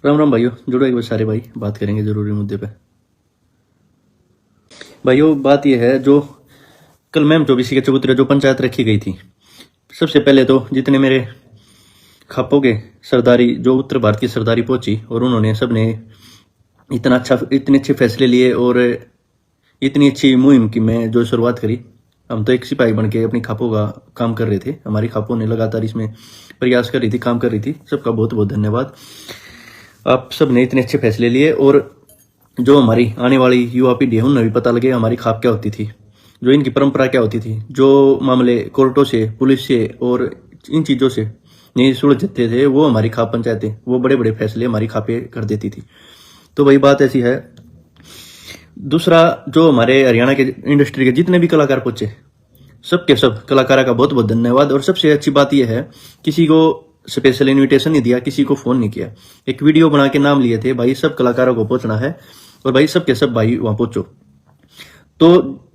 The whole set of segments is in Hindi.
राम राम भाइयों, जुड़ो एक बार सारे भाई, बात करेंगे जरूरी मुद्दे पे। भाइयों, बात यह है जो कल मैम चौबीसी के चबूतरे जो पंचायत रखी गई थी, सबसे पहले तो जितने मेरे खापों के सरदारी जो उत्तर भारत की सरदारी पहुंची और उन्होंने सबने इतने अच्छे फैसले लिए और इतनी अच्छी मुहिम की मैं जो शुरुआत करी। हम तो एक सिपाही बन के अपनी खापों का काम कर रहे थे, हमारी खापों ने लगातार इसमें प्रयास कर रही थी, काम कर रही थी। सबका बहुत बहुत धन्यवाद। आप सब ने इतने अच्छे फैसले लिए और जो हमारी आने वाली युवा पीढ़ी है उन्हें भी पता लगे हमारी खाप क्या होती थी, जो इनकी परंपरा क्या होती थी, जो मामले कोर्टों से, पुलिस से और इन चीज़ों से नहीं सुलझते थे, वो हमारी खाप पंचायतें, वो बड़े बड़े फैसले हमारी खापें कर देती थी। तो वही बात ऐसी है। दूसरा, जो हमारे हरियाणा के इंडस्ट्री के जितने भी कलाकार पहुंचे, सबके सब कलाकारों का बहुत बहुत धन्यवाद। और सबसे अच्छी बात यह है, किसी को स्पेशल इनविटेशन नहीं दिया, किसी को फोन नहीं किया, एक वीडियो बना के नाम लिए थे, भाई सब कलाकारों को पहुंचना है और भाई सबके सब भाई वहां पहुंचो। तो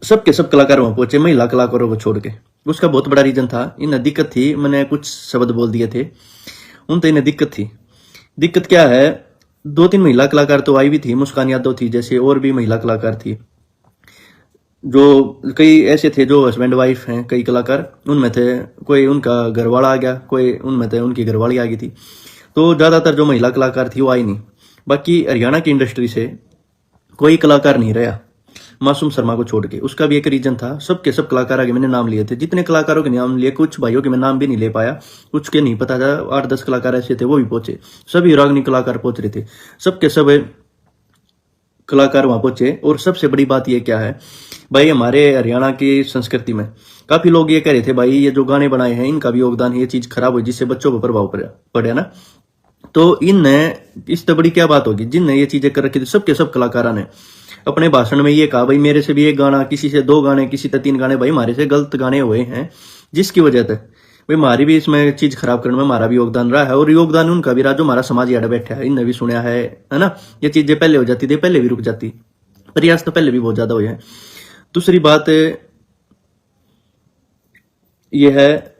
सबके सब कलाकार वहां पहुंचे, महिला कलाकारों को छोड़ के। उसका बहुत बड़ा रीजन था, इन्हें दिक्कत थी, मैंने कुछ शब्द बोल दिए थे उन, तो इन्हें दिक्कत थी। दिक्कत क्या है, 2-3 महिला कलाकार तो आई भी थी, मुस्कान यादव थी जैसे, और भी महिला कलाकार थी, जो कई ऐसे थे जो हस्बैंड वाइफ हैं, कई कलाकार उनमें थे, कोई उनका घरवाला आ गया, कोई उनमें थे उनकी घरवाली आ गई थी। तो ज्यादातर जो महिला कलाकार थी वो आई नहीं। बाकी हरियाणा की इंडस्ट्री से कोई कलाकार नहीं रहा, मासूम शर्मा को छोड़ के। उसका भी एक रीजन था, सबके सब कलाकार आगे मैंने नाम लिए थे, जितने कलाकारों के नाम लिए, कुछ भाइयों के मैं नाम भी नहीं ले पाया, कुछ के नहीं पता था, 8-10 कलाकार ऐसे थे वो भी पहुंचे, सभी रागनी कलाकार पहुंच रहे थे, सबके सब कलाकार वहां पहुंचे। और सबसे बड़ी बात यह क्या है भाई, हमारे हरियाणा की संस्कृति में काफी लोग ये कह रहे थे भाई ये जो गाने बनाए हैं इनका भी योगदान है, ये चीज खराब हुई जिससे बच्चों पर प्रभाव पड़े ना। तो इनने इस तो बड़ी क्या बात होगी, जिनने ये चीजें कर रखी थी, सबके सब कलाकारों ने अपने भाषण में ये कहा भाई मेरे से भी एक गाना, किसी से 2 गाने, किसी से 3 गाने, भाई हमारे से गलत गाने हुए हैं, जिसकी वजह से भाई हमारी भी इसमें चीज खराब करने में हमारा भी योगदान रहा है। और योगदान उनका भी रहा जो हमारा समाज याद बैठा है, इनने भी सुना है ना। ये चीजें पहले हो जाती थी, पहले भी रुक जाती, प्रयास तो पहले भी बहुत ज्यादा हुए हैं। दूसरी बात यह है,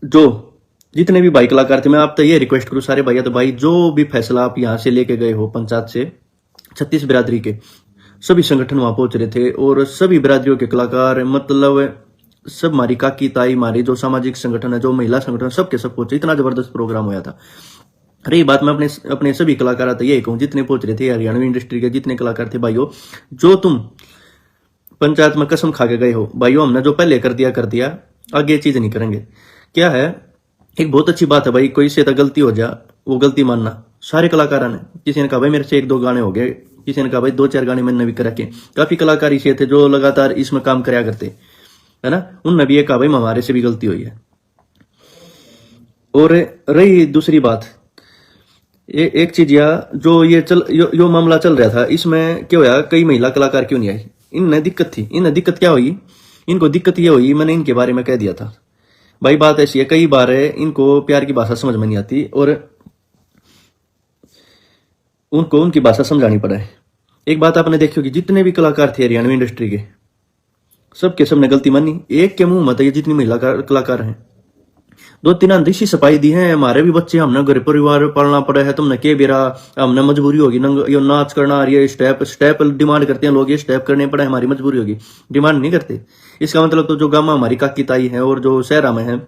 जो जितने भी भाई कलाकार थे, मैं आप तो ये रिक्वेस्ट करूं सारे भैया, तो भाई जो भी फैसला आप यहां से लेके गए हो पंचायत से, 36 बिरादरी के सभी संगठन वहां पहुंच रहे थे और सभी बिरादरियों के कलाकार, मतलब सब हमारी काकी ताई, हमारी जो सामाजिक संगठन है, जो महिला संगठन, सबके सब पहुंचे। इतना जबरदस्त प्रोग्राम हुआ था। रही बात, मैं अपने सभी कलाकार तो ये कहूँ, जितने पहुंच रहे थे हरियाणवी इंडस्ट्री के जितने कलाकार थे, भाइयों जो तुम पंचायत में कसम खा के गए हो, भाइयों हमने जो पहले कर दिया, आगे ये चीज नहीं करेंगे। क्या है, एक बहुत अच्छी बात है भाई, कोई से तो गलती हो जा, वो गलती मानना। सारे कलाकारों ने, किसी ने कहा भाई मेरे से 1-2 गाने हो गए, किसी ने कहा भाई 2-4 गाने मैंने भी कर रखे। काफी कलाकार ऐसे थे जो लगातार इसमें काम कराया करते है ना, उनने भी ये कहा भाई हमारे से भी गलती हुई है। और रही दूसरी बात, एक चीज जो यो मामला चल रहा था, इसमें क्या होया, कई महिला कलाकार क्यों नहीं आई, इन्हें दिक्कत थी। इन्हें दिक्कत क्या हुई, इनको दिक्कत ये हुई, मैंने इनके बारे में कह दिया था भाई, बात ऐसी है, कई बार है इनको प्यार की भाषा समझ में नहीं आती और उनको उनकी भाषा समझानी पड़ा है। एक बात आपने देखी होगी, जितने भी कलाकार थे हरियाणवी इंडस्ट्री के, सबके सबने गलती मानी। एक के मुंह मत है, जितनी महिला कलाकार हैं, 2-3 अंधेशी सफाई दी है, हमारे भी बच्चे, हमने घर परिवार पालना पड़ा है, तुमने के बेरा, हमने मजबूरी होगी, ये नाच करना, ये स्टेप डिमांड करते हैं लोग, ये स्टेप करने पड़ा, हमारी मजबूरी होगी, डिमांड नहीं करते। इसका मतलब तो जो गामा हमारी काकी ताई है और जो शहरा में है,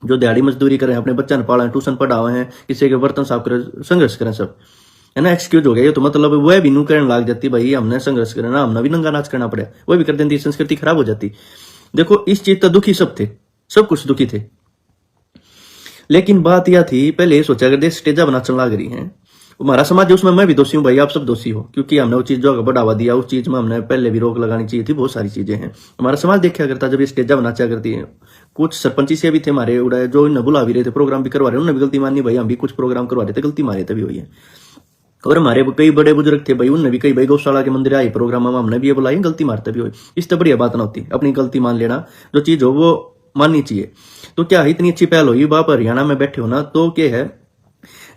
जो दिहाड़ी मजदूरी करें, अपने बच्चा ने पाला, ट्यूशन पढ़ावे हैं, किसी के बर्तन साफ करें, संघर्ष करें, सब है ना, एक्सक्यूज हो गया ये तो, मतलब वह भी नू करने लग जाती, भाई हमने संघर्ष करना, हमने भी नंगा नाच करना पड़ा, वह भी कर देती, संस्कृति खराब हो जाती। देखो इस चीज तो दुखी सब थे, सब कुछ दुखी थे, लेकिन बात यह थी, पहले सोचा अगर देश स्टेजा बना चल लग रही है, हमारा समाज है, उसमें मैं भी दोषी हूँ भाई, आप सब दोषी हो, क्योंकि हमने वो चीज जो बढ़ावा दिया, उस चीज में हमने पहले भी रोक लगानी चाहिए थी। बहुत सारी चीजें हैं, हमारा समाज देखा करता, जब ये स्टेजा बनाचा करती है। कुछ सरपंची से भी थे हमारे उड़ाए, जो इन्हें बुला भी रहे थे, प्रोग्राम भी करवा रहे, उन्होंने भी गलती मानी भाई, हम भी कुछ प्रोग्राम करवा रहे थे, गलती मारे तभी हुई है। और हमारे कई बड़े बुजुर्ग थे भाई, उनने भी कई भाई गौशाला के मंदिर आए प्रोग्राम में, हमने भी ये बुलाई, गलती मारते भी हुई। इस तो बढ़िया बात ना होती, अपनी गलती मान लेना, जो चीज हो वो माननी चाहिए। तो क्या है, इतनी अच्छी पहल हुई, आप हरियाणा में बैठे हो ना, तो क्या है,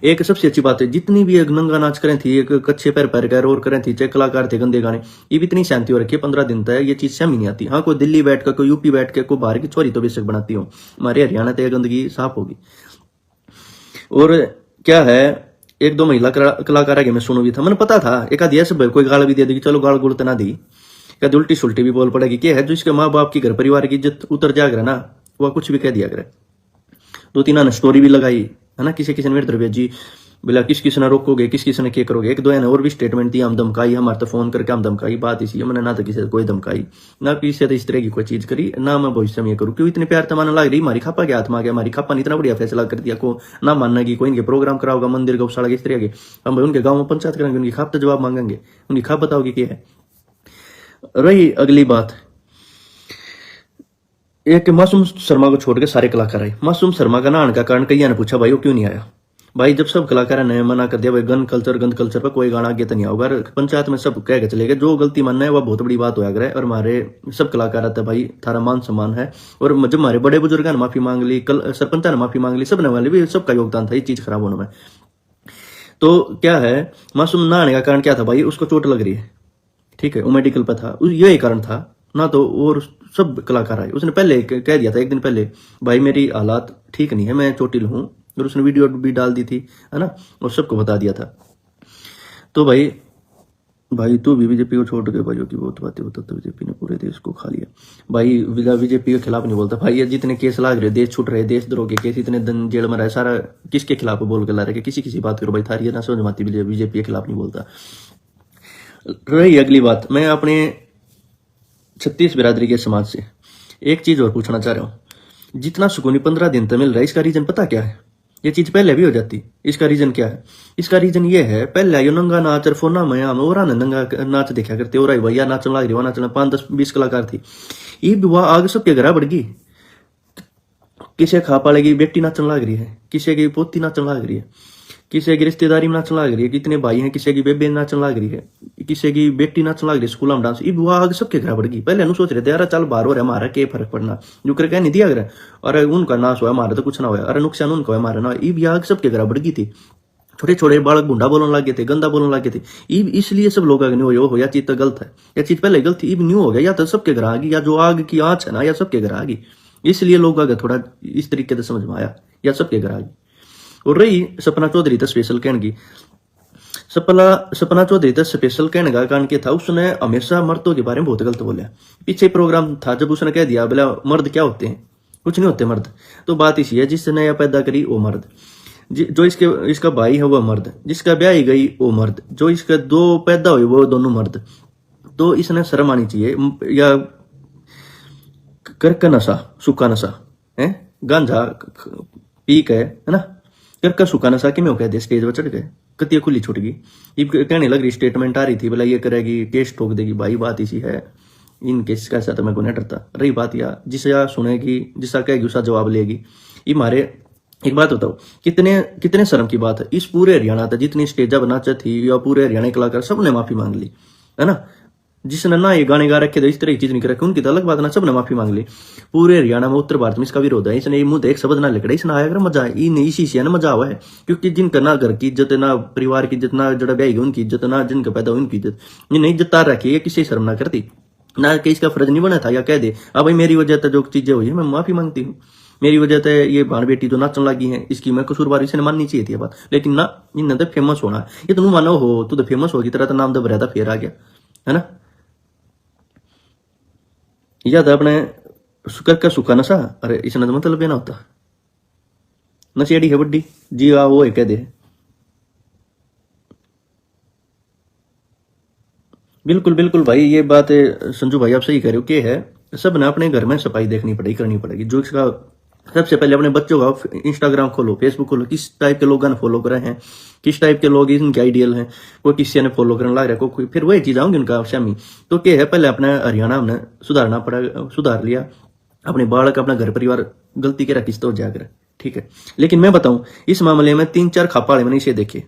एक सबसे अच्छी बात है, जितनी भी एक नंगा नाच करें थी, एक कच्चे पैर कर और करें थी, चाहे कलाकार थे, गंदे गाने, ये भी इतनी शांति हो रखी है, 15 दिन तक ये चीज सहम ही नहीं आती। हाँ, कोई दिल्ली बैठ कर, कोई यूपी बैठ के, कोई बाहर की छोरी तो बेशक बनाती हो, हमारे हरियाणा तक गंदगी साफ होगी। और क्या है, एक दो महिला कलाकार आगे मैं सुनू भी था, मैंने पता था एक आधी ऐसे कोई गाल भी दे देगी, चलो गाल गुल तो ना दी, कभी उल्टी सुल्टी भी बोल पड़ेगी, क्या है जो इसके माँ बाप की घर परिवार की इज्जत उतर जा करे ना, वह कुछ भी कह दिया करे। दो तीन ने स्टोरी भी लगाई है ना, किसी किसी ने मेरे तरफ भेजी, बोला किस किस ने रोकोगे, किस किस ने क्या करोगे। एक दो ने और भी स्टेटमेंट दी, हम धमकाई, हमारे तो फोन करके हम धमकाई। बात इसी है, मैंने ना तो किसी से कोई धमकाई, ना किसी से इस तरह की कोई चीज करी, ना मैं भविष्य में ये करूँ। क्यों इतने प्यार तमाना लग रही, हमारी खापा के हाथ में आ गया, हमारी खापा ने इतना बढ़िया फैसला कर दिया को ना मानना की कोई इनके प्रोग्राम कराओगा मंदिर गौशाला के इस तरह के, हम भाई उनके गाँव में पंचायत करेंगे, उनकी खाप तो जवाब मांगेंगे, उनकी खाप बताओगे क्या है। रही अगली बात, एक मासूम शर्मा को छोड़ के सारे कलाकार आए। मासूम शर्मा का ना आने का कारण कई ने पूछा भाई वो क्यों नहीं आया। भाई जब सब कलाकार ने मना कर दिया भाई गन कल्चर पर कोई गाना आगे तो नहीं होगा, पंचायत में सब कह के चले गए, जो गलती मानना है वह बहुत बड़ी बात होया करे। और हमारे सब कलाकार आते भाई थारा मान सम्मान है, और जब हमारे बड़े बुजुर्ग ने माफी मांग ली, कल सरपंच ने माफी मांग ली, सब ने वाले भी सबका योगदान था ये चीज खराब होने में। तो क्या है, मासूम ना आने का कारण क्या था भाई, उसको चोट लग रही है, ठीक है, वो मेडिकल पर था, यही कारण था ना। तो और सब कलाकार आए, उसने पहले कह दिया था एक दिन पहले भाई मेरी हालात ठीक नहीं है, मैं चोटिल हूं, और उसने वीडियो भी डाल दी थी है ना, और सबको बता दिया था। तो भाई तू भी बीजेपी को छोड़ के भाइयों की बहुत बातें होता, तो बीजेपी ने पूरे देश को खा लिया। भाई बीजेपी के खिलाफ नहीं बोलता भाई, ये जितने केस लाग रहे, देश छूट रहे, देशद्रोह के केस इतने दिन जेल में रहे, सारा किसके खिलाफ बोल के ला रहे, किसी बात करो भाई, थारी ना समझ माती बीजेपी के खिलाफ नहीं बोलता। रही अगली बात, मैं अपने 36 बिरादरी के समाज से एक चीज और पूछना चाह रहा हूं, जितना सुकूनी 15 दिन तक मिल रहा है, इसका रीजन पता क्या है। ये चीज पहले भी हो जाती, इसका रीजन क्या है, इसका रीजन ये है, पहले आयो नंगा नाच फोना में और नंगा नाच देखा करते, और भैया नाचने लग रही, वहां नाचना 5-10-20 कलाकार थी, ये वह आग सबके घर बढ़ गई। किसी खा पालेगी बेटी नाचने लग रही है, किसी की पोती नाचने लग रही है, किसी की रिश्तेदारी में नाचने लग रही है, कितने भाई हैं, किसी की बेबे नाचने लग रही है, किसी की बेटी नाचने लग रही है स्कूल में डांस, वो आग सबके घर बढ़ गई। पहले नु सोच रहे थे यार चल बाहर हो रहा है, हमारा क्या फर्क पड़ना, जो करके नहीं दिया अगर, अरे उनका नाश हुआ हमारा तो कुछ ना हुआ, अरे नुकसान उनका हुआ हमारा ना, ये आग सबके घर बढ़ गई थी। छोटे छोटे बालक गुंडा बोलने लगे थे, गंदा बोलने लगे थे, इसलिए सब लोग नहीं हो या चीज तो गलत है, या चीज पहले गलत थी, न्यू हो गया, या तो सबके घर आ गई, या जो आग की आंच है ना, या सबके घर आ गई, इसलिए लोग आगे थोड़ा इस तरीके से समझ में आया, या सबके घर आ गई। और रही सपना चौधरी तो स्पेशल कहने की, सपना चौधरी तो स्पेशल कहने का कारण क्या था, उसने हमेशा मर्दों के बारे में बहुत गलत बोला। पीछे प्रोग्राम था जब उसने कह दिया बोला मर्द क्या होते हैं, कुछ नहीं होते मर्द, तो बात इसी है जिसने यह पैदा करी वो मर्द, जो इसका भाई है वो मर्द, जिसका ब्याह ही गई वो मर्द, जो इसके दो पैदा हुए वो दोनों मर्द। तो इसने शर्म आनी चाहिए, या करका नशा सूखा नशा है, गांजा पी के है ना, करका सूखा नशा कि मैं कह दे, स्टेज पर चढ़ गए, कतिया खुली छूट गई, ये कहने लग रही, स्टेटमेंट आ रही थी बोला ये करेगी, केस ठोक देगी। भाई बात इसी है, इन केस का तो मैं को नहीं डरता। रही बात या जिसे सुनेगी, जिसका कहेगी उसका जवाब लेगी। ये मारे एक बात बताओ, कितने शर्म की बात है, इस पूरे हरियाणा तक जितनी स्टेजा बनाचा थी या पूरे हरियाणा कलाकार सबने माफी मांग ली है ना, जिसने ना ये गाने गा रखे थे, इस तरह की चीज नहीं कर रखी, उनकी तो अलग बात ना, सबने माफी मांग ली। पूरे हरियाणा में उत्तर भारत में इसका विरोध है, इसने मुंह एक शब्द ना लिखा, इसने आया मजा इसी से ना मजा हुआ है, क्योंकि जिनका ना घर की इज्जत, ना परिवार की इज्जत, ना जड़ा ब्याह उनकी इज्जत, ना जिनका पैदा उनकी इज्जत, जिन्हें इज्जत तार रखी है, किसी शर्म ना करती ना, कि इसका फर्ज नहीं बना था या कह दे अब भाई मेरी वजह से जो चीजें हुई है मैं माफी मांगती हूँ, मेरी वजह से ये भाण बेटी जो नाचने लगी है इसकी मैं कसूरवार, इसे माननी चाहिए थी बात, लेकिन ना इन तो फेमस होना, ये तुम मानो हो तू तो फेमस होगी, तेरा तो नाम तो बरहदा फेर आ गया है ना। याद अपने सुकर का सुखा नशा, अरे इसने तो मतलब ये ना होता, नशेड़ी है बड्डी जी, आ वो है कह दे। बिल्कुल भाई, ये बात संजू भाई आप सही कह रहे हो, कि है सब ने अपने घर में सफाई देखनी पड़ेगी, करनी पड़ेगी। जो इसका सबसे पहले अपने बच्चों का इंस्टाग्राम खोलो, फेसबुक खोलो, किस टाइप के लोग फॉलो कर रहे हैं, किस टाइप के लोग इनके आइडियल हैं, कोई किसी ने फॉलो करने लग रहा है, कोई फिर वही चीज आऊंगी उनका शामी। तो क्या है, पहले अपने हरियाणा में सुधारना पड़ा, सुधार लिया, अपने बालक अपना घर परिवार गलती के किस तो जाकर, ठीक है। लेकिन मैं बताऊं इस मामले में 3-4 खापाड़े मैंने इसे देखे,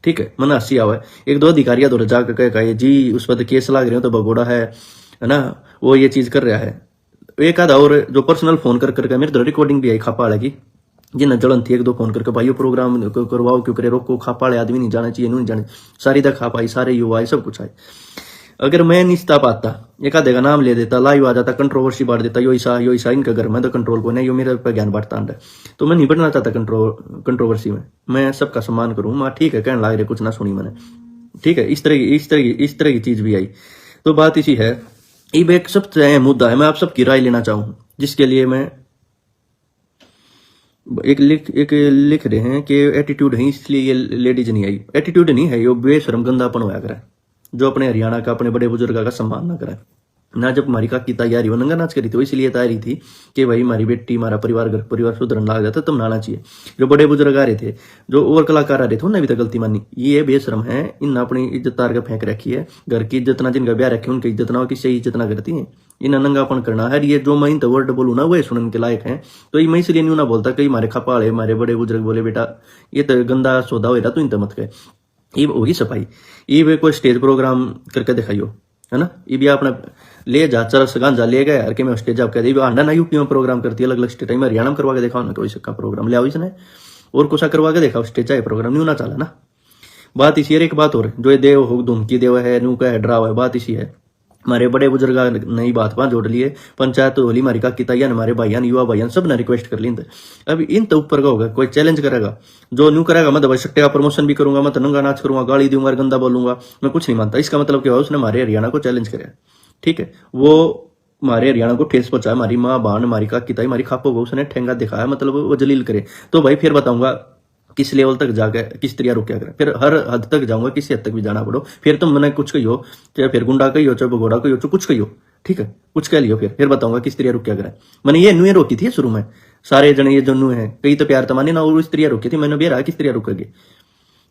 ठीक है, मन हंसी आवा है। एक दो अधिकारियां दौड़ जाकर कहे जी उस पर केस लाग रहे हो तो भगोड़ा है ना, वो ये चीज कर रहा है। एक आधा और जो पर्सनल फोन कर मेरे तो रिकॉर्डिंग भी आई खापाड़े की, जिन्हें जलन थी, एक दो फोन करके भाई प्रोग्राम करवाओ क्यों करे, रोको, खापाड़े आदमी नहीं जाना चाहिए, नहीं जाने, सारी तक खा पाई, सारे युवा आए, सब कुछ आए। अगर मैं नहीं ता पाता, एक आधे का नाम ले देता, लाइव आ जाता, कंट्रोवर्सी बांट देता, यो ईसा इनका घर में तो कंट्रोल को नहीं, यो मेरे पे ज्ञान बांटता है, तो मैं नहीं बढ़ना चाहता कंट्रोवर्सी में। मैं सबका सम्मान करूँ, माँ ठीक है कहने लाग रहे कुछ ना सुनी मैंने, ठीक है। इस तरह की चीज भी आई। तो बात इसी है, ये एक सबसे अहम मुद्दा है, मैं आप सबकी राय लेना चाहूँ, जिसके लिए मैं एक लिख रहे हैं कि एटीट्यूड है इसलिए ये लेडीज नहीं आई। एटीट्यूड नहीं है, ये बेशरम गंदापन होया करे, जो अपने हरियाणा का, अपने बड़े बुजुर्ग का सम्मान ना करे ना। जब हमारी काकी तैयारी वो नंगा नाच करी थी, इसलिए तैयारी थी कि भाई हमारी बेटी, हमारा परिवार सुधरन लग जाता, तब नाना चाहिए। जो बड़े बुजुर्ग आ रहे थे, जो और कलाकार आ रहे थे, उन्हें भी तो गलती मानी। ये बेशरम है, इन अपनी इज्जत तार के फेंक रखी है। घर की इज्जत ना, जिनका ब्याह रखी उनकी इज्जत ना, किसी इज्जत ना करती है। इन नंगापन करना है। ये जो मैं तो वर्ड बोलू ना, वही सुनने के लायक है। तो ये मैं इसलिए नहीं ना बोलता, कई हमारे खपाड़े, हमारे बड़े बुजुर्ग बोले बेटा ये तो गंदा सौदा हो रहा, तू इन मत कह। ये होगी सफाई, ये कोई स्टेज प्रोग्राम करके दिखाइयो, है ना। ये भी आपने ले जा चरस गांजा ले गए यार, के मैं स्टेज आप कह दी आंडा ना यूपी में प्रोग्राम करती है, अलग अलग स्टेट में। हरियाणा में करवा के देखा ना, कोई सबका प्रोग्राम ले आओ इसने, और कुछ करवा के देखा स्टेज चाहे प्रोग्राम नहीं होना चला ना। बात इसी है। एक बात और, जो ये देव हो धुमकी देव है, नू का है डराव है, बात इसी है। हमारे बड़े बुजुर्ग नई बात वहां जोड़ लिए, पंचायत तो होली, हमारी काकी ताइया, हमारे भाइयान, युवा भाइयान, सब ने रिक्वेस्ट कर ली। अब इन तो ऊपर का होगा, कोई चैलेंज करेगा, जो न्यू करेगा मैं तो भाई सट्टे का प्रमोशन भी करूंगा, मैं तो नंगा नाच करूंगा, गाली दूंगा, गंदा बोलूंगा, मैं कुछ नहीं मानता। इसका मतलब क्या हुआ, उसने हमारे हरियाणा को चैलेंज कराया, ठीक है। वो हमारे हरियाणा को ठेस पहुंचाया, हमारी माँ बहन, हमारी काकी ताई, हमारी खापो को उसने ठेंगा दिखाया, मतलब वो जलील करे। तो भाई फिर बताऊंगा किस लेवल तक जाकर किस तरह रुक करें, फिर हर हद तक जाऊंगा, किसी हद तक भी जाना पड़ो। फिर तुम मैंने कुछ कहियो, चाहे फिर गुंडा कहियो, चाहे भगोड़ा कहियो, चाहे कुछ कहियो, ठीक है, कुछ कह लियो, फिर बताऊंगा किस तरह रुक करें। मैंने ये नुए रोकी थी शुरू में, सारे जने ये जो नुए हैं, कई तो प्यार तमाने ना, और इस तरह रोकी थी मैंने, बेरा किस तरह रुकेगी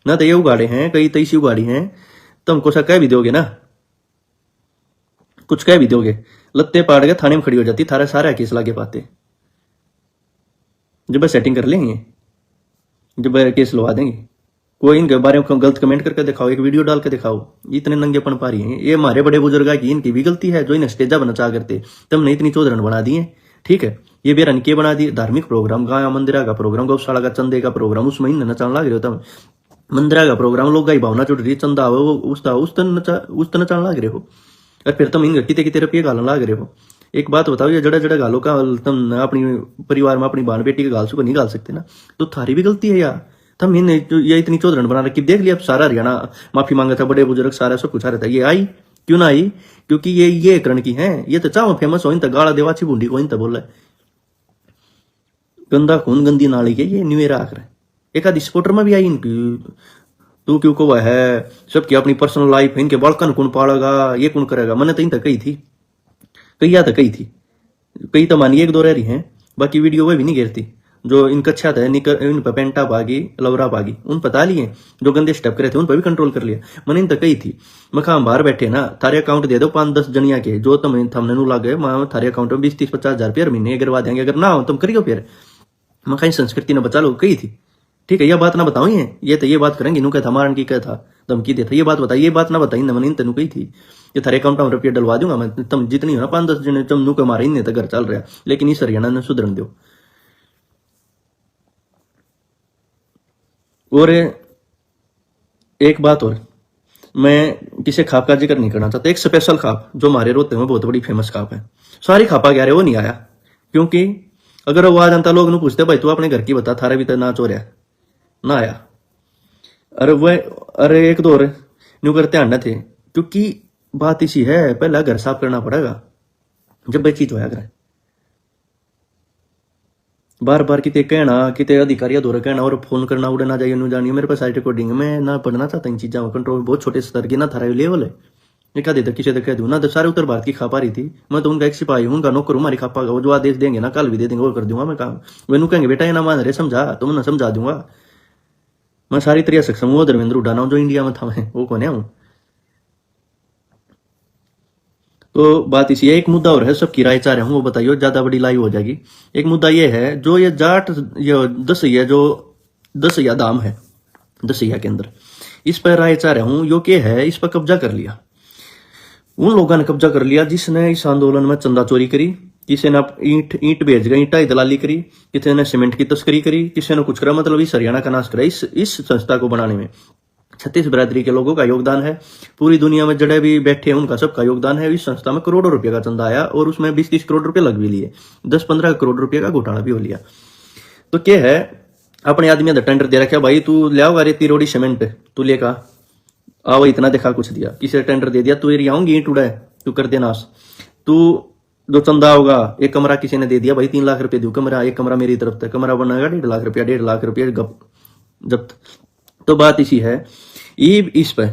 ना। तो ये उगाड़े हैं, कई तैसी उगाड़ी हैं, तुमको सा कह भी दोगे ना, कुछ कह भी दोगे, लत्ते पाड़ के थाने में खड़ी हो जाती, थारा सारा केस लागे पाते, जब बस सेटिंग कर लेंगे, जब केस लगा देंगे। कोई इनके बारे में गलत कमेंट करके दिखाओ, एक वीडियो डाल के दिखाओ, इतने नंगेपन पा रही हैं। ये हमारे बड़े बुजुर्ग की, इनकी भी गलती है, जो इन्हें स्टेजा बना चाह करते, तुमने इतनी चौधरन बना दी है, ठीक है। ये बेरन के बना दी, धार्मिक प्रोग्राम, गाय मंदिरा का प्रोग्राम, गौशाला का चंदे का प्रोग्राम, उसमें इन नचान लग रहे हो तुम। मंदिरा का प्रोग्राम, लोग गाय भावना जुड़ रही, चंदा हो उस नचान लग रहे हो, और फिर तुम इन कितने रुपये गालन लग रहे हो। एक बात बताओ, ये जड़ा जड़ा गालों का तुम अपनी परिवार में अपनी बहन बेटी के गाल से नहीं गाल सकते ना, तो थारी भी गलती है यार। तुम ये इतनी चौधरन बना रखी, देख लिया अब सारा हरियाणा माफी मांगा था, बड़े बुजुर्ग सारा सब पूछा रहता है, ये आई क्यों ना आई, क्योंकि ये करण की है, ये तो चाहो फेमस हो, इन तक गाड़ा देवाची बूंदी को इन तक बोल रहा है, गंदा खून गंदी नाली के ये न्यूरा आकर एक आधी सपोर्टर में भी आई इनकी, तू क्यों को है, सबकी अपनी पर्सनल लाइफ है, इनके बड़कन कौन पालेगा, ये कौन करेगा। मैंने तो इन तक कही थी, कई तो मानिए एक दो रह रही हैं, बाकी वीडियो वह भी नहीं गिरती। जो इनका अच्छा था, इन पर पेंटा पागी, लवरा पागी, उन पता लिए, जो गंदे स्टेप करे थे उन पर भी कंट्रोल कर लिया। मैंने इन तक कही थी, मैं कहा बाहर बैठे ना, थारे अकाउंट दे दो 5-10 जनिया के, जो तुम थमने नु लगे, मैं थारे अकाउंट में 20-30-50 हजार रुपये महीने गिरवा देंगे, अगर ना हो तुम करियो। फिर मैं कहीं संस्कृति ने बचा लो, कही थी, ठीक है। यह बात ना बताओ, ये तो ये बात करेंगे, इनू कहता हमारा की क्या था, धमकी देता, ये बात बताई, ये बात ना बताई, मैंने इन तेनू कही थी, ये थारे अकाउंट में रुपये डलवा दूंगा मैं, तुम जितनी हो ना 5-10 जने, तुम नू के मारे इन तो घर चल रहा, लेकिन इस हरियाणा ने सुधरन दो। और एक बात और, मैं किसी खाप का जिक्र नहीं करना चाहता, एक स्पेशल खाप जो हमारे रोहतक में बहुत बड़ी फेमस खाप है, सारी खापा कह रहे वो नहीं आया, क्योंकि अगर वो आ जाता, लोग न पूछते भाई तू अपने घर की बता, थारा भी तो नाच हो रहा ना आया। अरे एक दो और न्यू करते आना थे, क्योंकि बात इसी है, पहला घर साफ करना पड़ेगा जब भाई चीज होया करे। बार बार कितने कहना, कितने अधिकारियों द्वारा कहना और फोन करना, उड़े ना जाइए न्यू जानिए, मेरे पास सारी रिकॉर्डिंग में ना पढ़ना चाहता इन चीजों कंट्रोल बहुत छोटे स्तर की ना थारा लेवल है। एक आधे तक किसी तक कह दूं ना, तो सारे उत्तर भारत की खापा रही थी, मैं तो उनका एक सिपाही हूँ, उनका नौकर हूँ, हमारी खापा का जो आदेश देंगे ना कल भी दे देंगे, वो कर दूंगा मैं काम। वे कहेंगे बेटा ये ना मान रहे, समझा तुम ना, समझा दूंगा मैं सारी तरह सक्षम हूँ। धर्मेंद्र उड़ाना जो इंडिया में था मैं, वो कौन है हूँ। तो बात इसी है। एक मुद्दा और है, सबकी राय चाह रहा हूँ, वो बताइए, ज्यादा बड़ी लाइव हो जाएगी। एक मुद्दा ये है, जो ये जाट, ये दसैया, जो दसैया धाम है दसैया के अंदर, इस पर राय चाह रहा हूँ, यो के है, इस पर कब्जा कर लिया, उन लोगों ने कब्जा कर लिया जिसने इस आंदोलन में चंदा चोरी करी, किसी ने ईंट भेज गई, ईंटा दलाली करी, किसी ने सीमेंट की तस्करी करी, किसी ने कुछ करा, मतलब इस हरियाणा का नाश करा इस संस्था को बनाने में। 36 बिरादरी के लोगों का योगदान है, पूरी दुनिया में जड़े भी बैठे हैं उनका सबका योगदान है। इस संस्था में करोड़ों रुपए का चंदा आया और उसमें 20-30 करोड़ रुपए लग भी लिए, 10-15 करोड़ रुपए का घोटाला भी हो लिया। तो क्या है, अपने आदमी ने टेंडर दे रखा, भाई तू ले आओ रेती रोड़ी सीमेंट, तू लेका आओ, इतना दिखा कुछ दिया, किसी ने टेंडर दे दिया, तू एरिया आऊंगी ईंट उड़ाए, तू कर दे नाश, तू जो चंदा होगा, एक कमरा किसी ने दे दिया, भाई 3 लाख रुपए दू कमरा, एक कमरा मेरी तरफ से, कमरा बनेगा 1.5 लाख रुपया, 1.5 लाख रुपया जब्त। तो बात इसी है, इस पे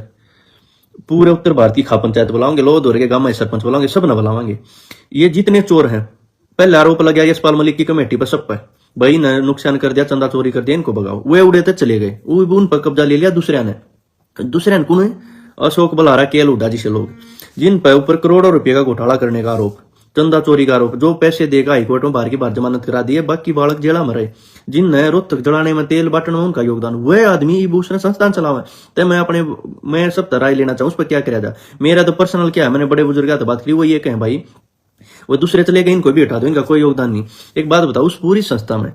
पूरे उत्तर भारत की खा पंचायत बुलाओगे, लोधोरे के गांव में सरपंच बुलाओगे, सब न बुलावांगे। ये जितने चोर हैं, पहले आरोप लग गया यशपाल मलिक की कमेटी पर, सब पे भाई ने नुकसान कर दिया, चंदा चोरी कर दिया, इनको भगाओ, वे उड़े तक चले गए, उन पर कब्जा ले लिया दूसरे ने कौन है, अशोक बलारा, केएल हुड्डा जिसे लोग, जिन पर ऊपर करोड़ों रुपए का घोटाला करने का आरोप, चंदा चोरी का आरोप, जो पैसे देगा हाईकोर्ट में बाहर की बार जमानत करा दिए, बाकी बालक जेला में रहे, जिनने रोहतक जलाने में, तेल बांटने में उनका योगदान, वह आदमी ने संस्थान चलावा है। तो मैं सब राय लेना चाहूँ उस पर क्या किया जाए। मेरा तो पर्सनल क्या है, मैंने बड़े बुजुर्ग से बात करी, वो ये कहें भाई वो दूसरे चले गए, इनको भी हटा दो, इनका कोई योगदान नहीं। एक बात बताओ, उस पूरी संस्था में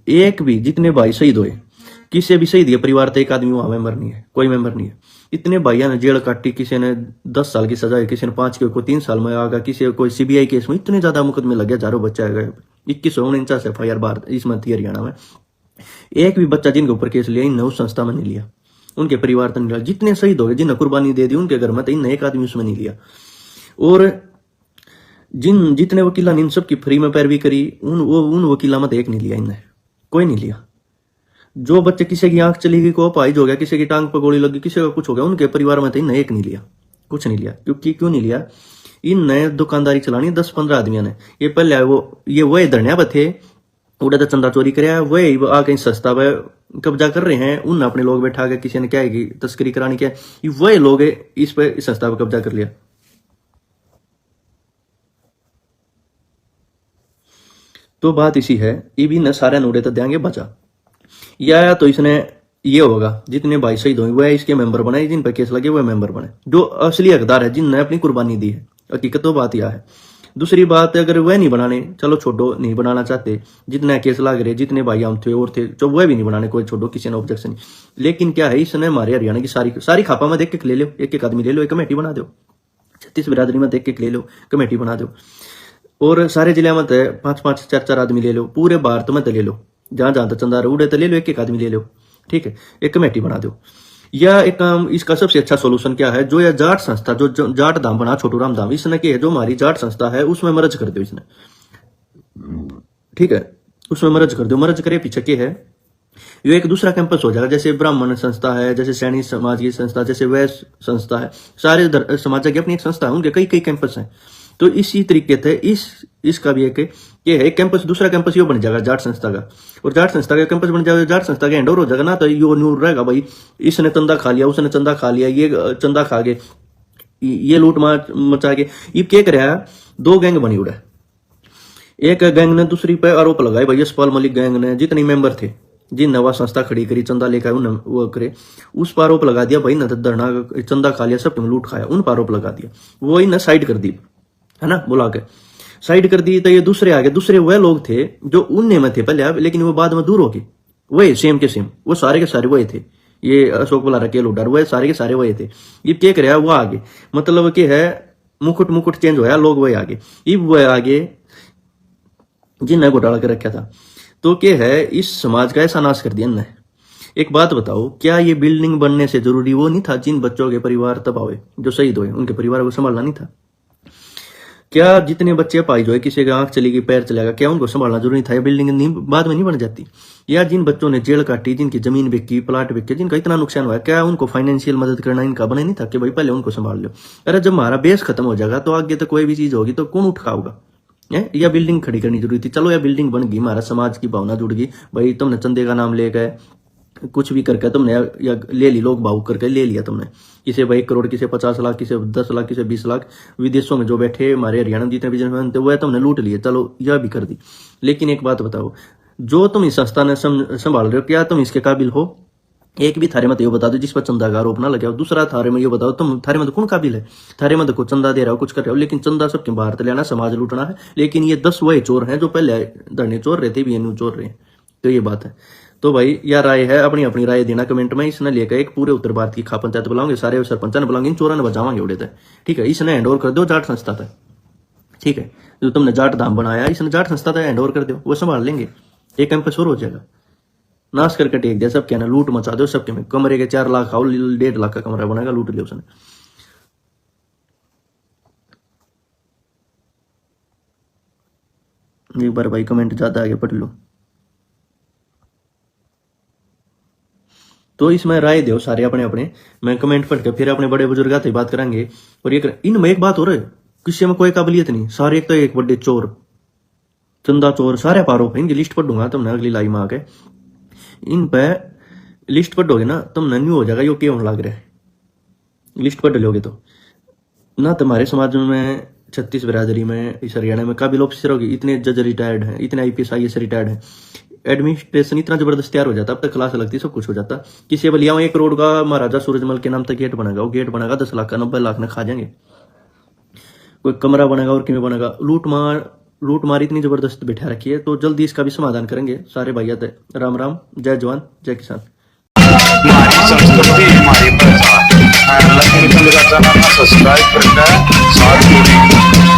एक भी जितने भाई शहीद हुए, किसी भी शहीद के परिवार से एक आदमी वहां मेंबर नहीं है, कोई मेंबर नहीं है। इतने भाइयों ने जेल काटी, किसी ने 10 साल की सजा है, किसी ने 5 की, कोई 3 साल में आ गया, किसी कोई सीबीआई केस में इतने ज्यादा मुकदमे लगे, हजारों बच्चे आ गए, 2149 FIR बाहर इसमें थी हरियाणा में। एक भी बच्चा जिनके ऊपर केस लिया इनने उस संस्था में नहीं लिया, उनके परिवार तो नहीं लिया। जितने शहीद हो गए, जिन्हें कुर्बानी दे दी उनके घर में, तो इनने एक आदमी उसमें नहीं लिया। और जितने वकीला ने इन सब की फ्री में पैरवी करी, उन वकीला में एक नहीं लिया, इनने कोई नहीं लिया। जो बच्चे किसी की आंख चली गई, को अपाहिज हो गया, किसी की टांग पर गोली लगी, किसी का कुछ हो गया, उनके परिवार में तो इनने एक नहीं लिया, कुछ नहीं लिया। क्यों नहीं लिया? इनने दुकानदारी चलानी 10-15 आदमियों ने। ये पहले वही धरनिया पर थे, उड़ा चंदा चोरी कराया, वही आके सस्ता पे कब्जा कर रहे हैं। उन अपने लोग बैठा के, किसी ने क्या है कि तस्करी करानी, क्या वही लोग इस पे सस्ता पे कब्जा कर लिया। तो बात इसी है, ये भी न सारे नोड़े तो देंगे बचा, या तो इसने ये होगा, जितने भाई शहीद हुए वह इसके मेंबर बने, जिन पर केस लगे वह मेंबर बने, जो असली हकदार है, जिनने अपनी कुर्बानी दी है। हकीकत तो बात यह है। दूसरी बात, अगर वह नहीं बनाने, चलो छोड़ो, नहीं बनाना चाहते, जितने केस लग रहे, जितने भाई हम थे और थे, जो वह भी नहीं बनाने, कोई छोड़ो, किसी ने ऑब्जेक्शन नहीं। लेकिन क्या है, इसने हमारे हरियाणा की सारी खापा में देख के ले लो, एक आदमी ले लो, एक कमेटी बना दो, 36 बिरादरी में देख के ले लो, कमेटी बना दो। और सारे जिले में 5-5, 4-4 आदमी ले लो, पूरे भारत में तो ले लो, जहां जहां तक चंदा उड़े तो ले लो, एक आदमी ले लो, ठीक है, एक कमेटी बना दो। या एक इसका सबसे अच्छा सोल्यूशन क्या है, जो यह जाट संस्था, जो जाट धाम बना, छोटू राम धाम, इसने क्या है, जो हमारी जाट संस्था है उसमें मर्ज कर दो इसने, ठीक है, उसमें मर्ज कर दो। मर्ज करे पीछे के है, ये एक दूसरा कैंपस हो जाएगा, जैसे ब्राह्मण संस्था है, जैसे सैनिक समाज की संस्था, जैसे वैश्य संस्था है, सारे समाज की अपनी एक संस्था है, उनके कई कई कैंपस हैं। तो इसी तरीके से इसका भी एक ये है कैंपस, दूसरा कैंपस यो बन जाएगा जाट संस्था का, और जाट संस्था का कैंपस बन जाएगा, जाट संस्था का हैंडओवर हो जाएगा ना, तो यो न्यूर रहेगा भाई, इसने चंदा खा लिया, उसने चंदा खा लिया, ये चंदा खा गए, ये लूट मचा के। ये क्या कर रहा है, 2 गैंग बनी उड़ा, एक गैंग ने दूसरी पे आरोप लगाए, भाई यशपाल मलिक गैंग ने जितने मेंबर थे, जिन नवा संस्था खड़ी करी, चंदा लेकर उन्हें वो करे, उस पर आरोप लगा दिया, भाई न धरना चंदा खा लिया, सब लूट खाया, उन पर आरोप लगा दिया, वो इन्हें साइड कर दी, है ना, बुला के साइड कर दी। तो ये दूसरे आगे, दूसरे वह लोग थे जो उनने में थे पहले, लेकिन वो बाद में दूर हो गए, वही सेम के सेम, वो सारे के सारे वही थे, ये अशोक बलारा, केएल हुड्डा, वह सारे के सारे वही थे। ये क्या कर वो आगे, मतलब कि है मुकुट चेंज होया, लोग वही आगे, वह आगे जिनने घोटाला कर रखा था। तो क्या है, इस समाज का ऐसा नाश कर दिया इनने। एक बात बताओ, क्या ये बिल्डिंग बनने से जरूरी वो नहीं था, जिन बच्चों के परिवार तबाह हुए, जो शहीद हुए, उनके परिवार को संभालना नहीं था? क्या जितने बच्चे अपाहिज हुए, किसी का आंख चली गई, पैर चला गया, क्या उनको संभालना जरूरी था? बिल्डिंग नहीं बाद में नहीं बन जाती? या जिन बच्चों ने जेल काटी, जिनकी जमीन बिकी, प्लाट बिके, जिनका इतना नुकसान हुआ, क्या उनको फाइनेंशियल मदद करना इनका बना नहीं था कि भाई पहले उनको संभाल लो? अरे जब हमारा बेस खत्म हो जाएगा तो आगे तो कोई भी चीज होगी तो कौन उठाऊगा? या बिल्डिंग खड़ी करनी जरूरी थी? चलो या बिल्डिंग बन गई, हमारा समाज की भावना जुड़ गई, भाई तुमने चंदे का नाम ले गए, कुछ भी करके तुमने या ले ली, लोग भावुक करके ले लिया तुमने, किसे भाई 1 करोड़, किसे 50 लाख, किसे 10 लाख, किसे 20 लाख, विदेशों में जो बैठे हमारे हरियाणा में जितने बिजनेसमैन थे वह तुमने लूट लिए, चलो यह भी कर दी। लेकिन एक बात बताओ, जो तुम इस संस्था ने संभाल रहे हो, क्या तुम इसके काबिल हो? एक भी थारे में तो ये बता दो जिस पर चंदा का आरोप ना लगे, दूसरा थारे में ये बताओ, तुम थारे में तो कौन काबिल है? थारे में तो चंदा दे रहा हो, कुछ कर रहे हो, लेकिन चंदा सबके बाहर तो लेना, समाज लूटना है। लेकिन ये 10 वही चोर हैं जो पहले धरने चोर रहे थे, भी चोर रहे हैं। तो ये बात है। तो भाई यह राय है, अपनी अपनी राय देना कमेंट में। इसने लेकर एक पूरे उत्तर भारत की खा पंचायत बुलाओगे, सारे सरपंचा ने बुलाओगे, इन चोरा ने बचावांगे उड़े तक, ठीक है। इसने हैंड ओवर कर दो जाट संस्था तक, ठीक है। जो तुमने जाट धाम बनाया, इसने जाट संस्था तक हैंड ओवर कर दो, वो संभाल लेंगे, एक कैंपस और हो जाएगा। नाश करके टेक दिया सबके ना, लूट मचा दो सबके में, कमरे के 4 लाख खाओ, 1.5 लाख का कमरा बनाएगा, लूट लिया उसने। एक बार भाई कमेंट ज्यादा आगे पढ़ लो। तो इसमें राय दो सारे अपने अपने, मैं कमेंट पढ़ के फिर अपने बड़े बुजुर्ग आते बात करेंगे। और ये इनमें एक बात हो रहा है, किसी में कोई काबिलियत नहीं, सारे एक तो एक बड़े चोर, चंदा चोर, सारे पारो। इनकी लिस्ट पढ़ दूंगा तुमने अगली लाइव में आके, इन पे लिस्ट पढ़ोगे ना तुमने न्यू हो जाएगा यो क्या होने लग रहा है। लिस्ट पढ़ लोगे तो ना, तुम्हारे समाज में 36 बिरादरी में, इस हरियाणा में काबिल ऑफिसर होगी, इतने जज रिटायर्ड हैं, इतने IPS IAS रिटायर्ड हैं, एडमिनिस्ट्रेशन इतना जबरदस्त तैयार हो जाता, अब तक क्लास लगती, सब कुछ हो जाता। किसी बलिया 1 करोड़ का महाराजा सूरजमल के नाम तक गेट बनेगा, वो गेट बनेगा 10 लाख का, 90 लाख में खा जाएंगे। कोई कमरा बनेगा और किमें बनेगा, लूट मार इतनी जबरदस्त बिठा रखी है। तो जल्दी इसका भी समाधान करेंगे सारे भैया। राम राम, जय जवान जय किसान। हमारी संस्कृति हमारी पहचान, लक्ष्मी चंद्र का चैनल सब्सक्राइब करके साथ जुड़िए।